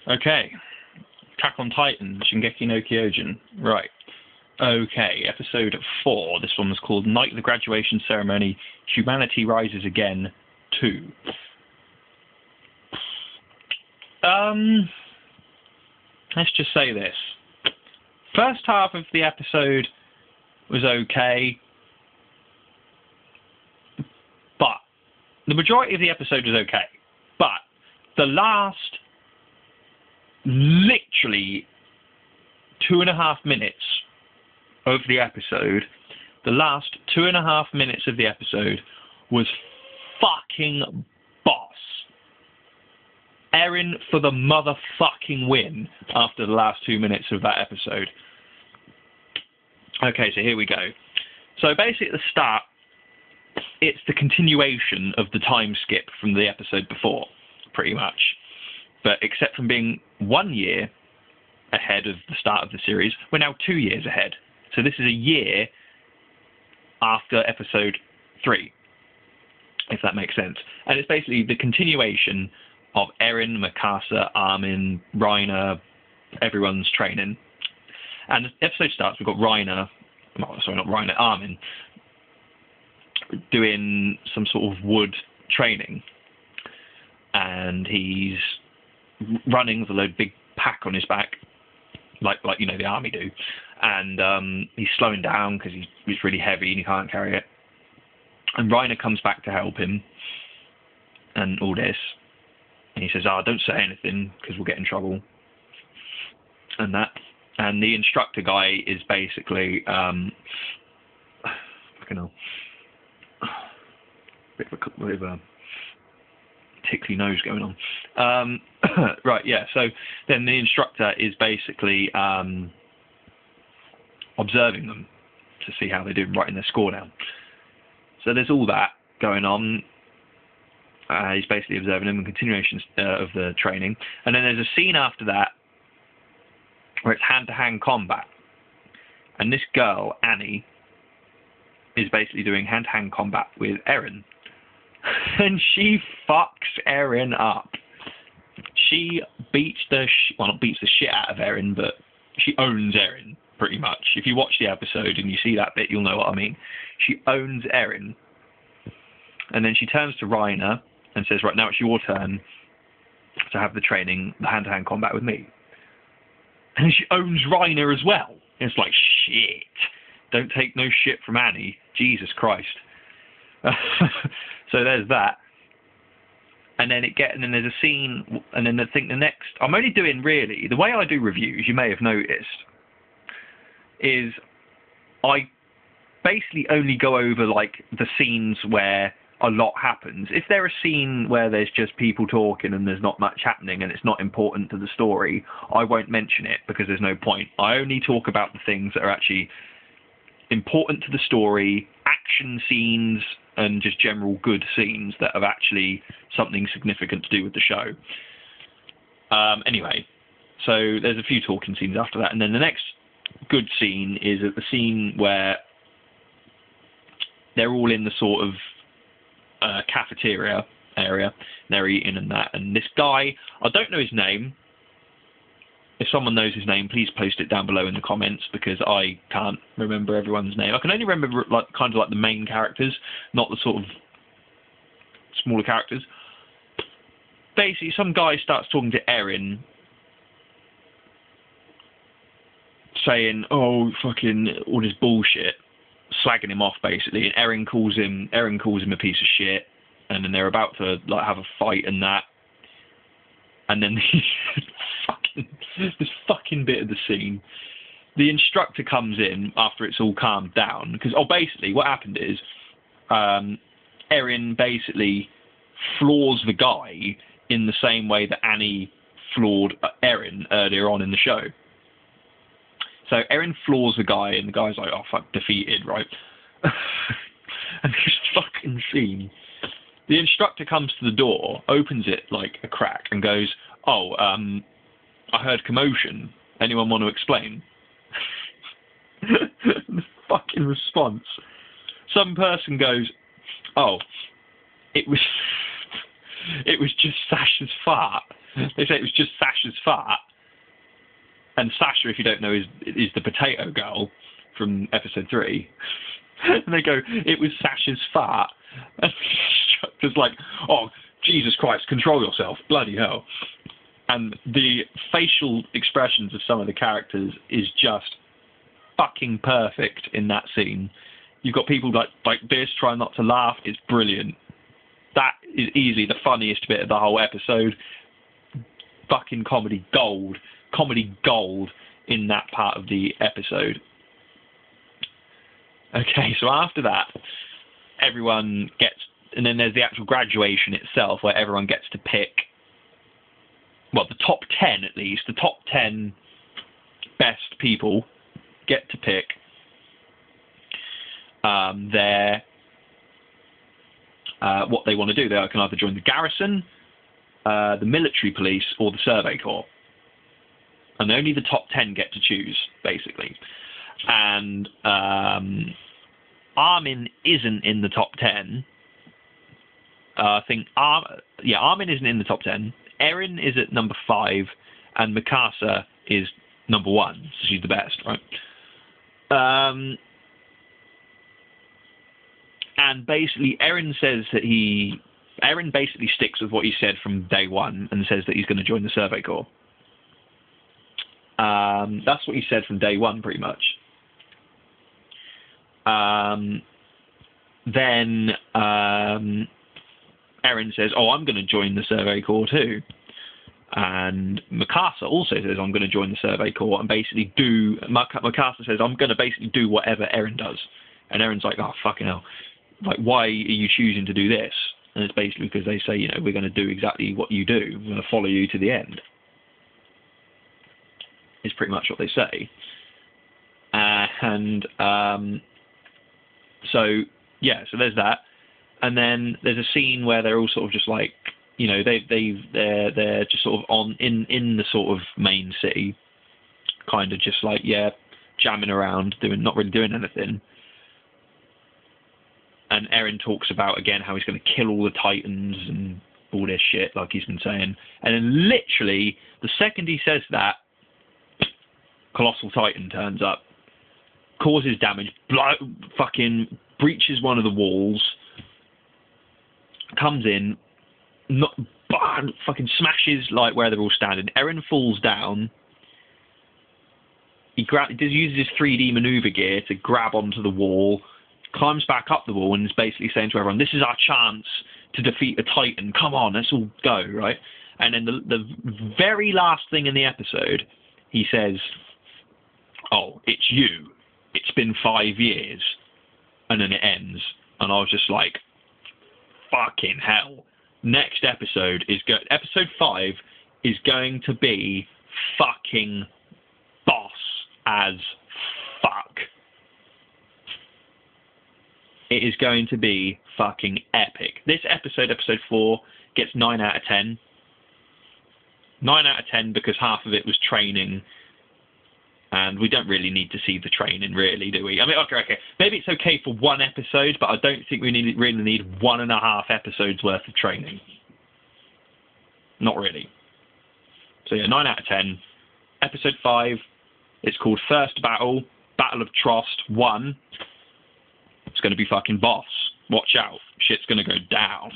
Okay. Attack on Titan, Shingeki no Kyojin. Right. Okay, episode 4. This one was called Night of the Graduation Ceremony, Humanity Rises Again 2. Let's just say this. First half of the episode was okay, but the majority of the episode was okay. But the last, literally 2.5 minutes of the episode, the episode was fucking boss. EREN for the motherfucking win after the last 2 minutes of that episode. Okay, so here we go. So basically at the start, it's the continuation of the time skip from the episode before, pretty much. But except from being 1 year ahead of the start of the series, we're now 2 years ahead. So this is a year after episode 3, if that makes sense. And it's basically the continuation of EREN, Mikasa, Armin, Reiner, everyone's training. And the episode starts, we've got Armin, doing some sort of wood training. And he's running with a load of big pack on his back, like you know the army do. And he's slowing down because he's really heavy and he can't carry it. And Reiner comes back to help him and all this. And he says, don't say anything because we'll get in trouble. And that. And the instructor guy is basically, fucking hell, bit of a tickly nose going on. Right, yeah. So then the instructor is basically observing them to see how they do, writing their score down. So there's all that going on. He's basically observing them in continuation of the training. And then there's a scene after that where it's hand-to-hand combat. And this girl, Annie, is basically doing hand-to-hand combat with EREN. And she fucks EREN up. She beats not beats the shit out of EREN, but she owns EREN, pretty much. If you watch the episode and you see that bit, you'll know what I mean. She owns EREN. And then she turns to Reiner and says, right, now it's your turn to have the training, the hand-to-hand combat with me. And she owns Reiner as well. And it's like, shit. Don't take no shit from Annie. Jesus Christ. So there's that. And then and then there's a scene, and then I think the next, I'm only doing really, the way I do reviews, you may have noticed, is I basically only go over like the scenes where a lot happens. If there's a scene where there's just people talking and there's not much happening and it's not important to the story, I won't mention it because there's no point. I only talk about the things that are actually important to the story, action scenes, and just general good scenes that have actually something significant to do with the show. Anyway, so there's a few talking scenes after that, and then the next good scene is at the scene where they're all in the sort of cafeteria area, they're eating and that, and this guy, I don't know his name. If someone knows his name, please post it down below in the comments, because I can't remember everyone's name. I can only remember like kind of like the main characters, not the sort of smaller characters. Basically, some guy starts talking to EREN, saying, "Oh, fucking all this bullshit," slagging him off basically, and EREN calls him a piece of shit, and then they're about to like have a fight and that, and then this fucking bit of the scene, the instructor comes in after it's all calmed down, because basically what happened is EREN basically floors the guy in the same way that Annie floored EREN earlier on in the show. So EREN floors the guy, and the guy's like, "Oh fuck, defeated," right? And this fucking scene, the instructor comes to the door, opens it like a crack, and goes, "Oh, I heard commotion. Anyone want to explain?" The fucking response. Some person goes, "Oh, it was just Sasha's fart." They say it was just Sasha's fart. And Sasha, if you don't know, is the potato girl from episode 3. And they go, it was Sasha's fart. And just like, oh, Jesus Christ, control yourself. Bloody hell. And the facial expressions of some of the characters is just fucking perfect in that scene. You've got people like this trying not to laugh. It's brilliant. That is easily the funniest bit of the whole episode. Fucking comedy gold. Comedy gold in that part of the episode. Okay, so after that, everyone gets... And then there's the actual graduation itself, where everyone gets to pick... Well, the top 10 at least. The top 10 best people get to pick what they want to do. They can either join the garrison, the military police, or the survey corps. And only the top 10 get to choose, basically. And Armin isn't in the top 10. I think Armin isn't in the top 10. Eren is at number 5, and Mikasa is number 1. So she's the best, right? And basically, Eren says that Eren basically sticks with what he said from day one and says that he's going to join the Survey Corps. That's what he said from day one, pretty much. Then Eren says, oh, I'm going to join the Survey Corps too. And Mikasa also says, I'm going to join the Survey Corps and basically do... Mikasa says, I'm going to basically do whatever Eren does. And Eren's like, oh, fucking hell. Like, why are you choosing to do this? And it's basically because they say, you know, we're going to do exactly what you do. We're going to follow you to the end. Is pretty much what they say. So, yeah, so there's that. And then there's a scene where they're all sort of just like, you know, they're just sort of in the sort of main city, kind of just like, yeah, jamming around, not really doing anything. And Eren talks about again how he's going to kill all the Titans and all this shit, like he's been saying. And then literally the second he says that, Colossal Titan turns up, causes damage, fucking breaches one of the walls, comes in, fucking smashes like where they're all standing. Eren falls down. He uses his 3D maneuver gear to grab onto the wall, climbs back up the wall, and is basically saying to everyone, "This is our chance to defeat a Titan. Come on, let's all go!" Right? And then the very last thing in the episode, he says, "Oh, it's you. It's been 5 years," and then it ends. And I was just like, "Fucking hell!" Next episode is episode 5 is going to be fucking boss as fuck. It is going to be fucking epic. This episode, episode 4, gets 9 out of 10. 9 out of 10 because half of it was training. And we don't really need to see the training, really, do we? I mean, okay. Maybe it's okay for one episode, but I don't think we really need 1.5 episodes worth of training. Not really. So yeah, 9 out of 10. Episode 5, it's called First Battle, Battle of Trost 1. It's going to be fucking boss. Watch out. Shit's going to go down.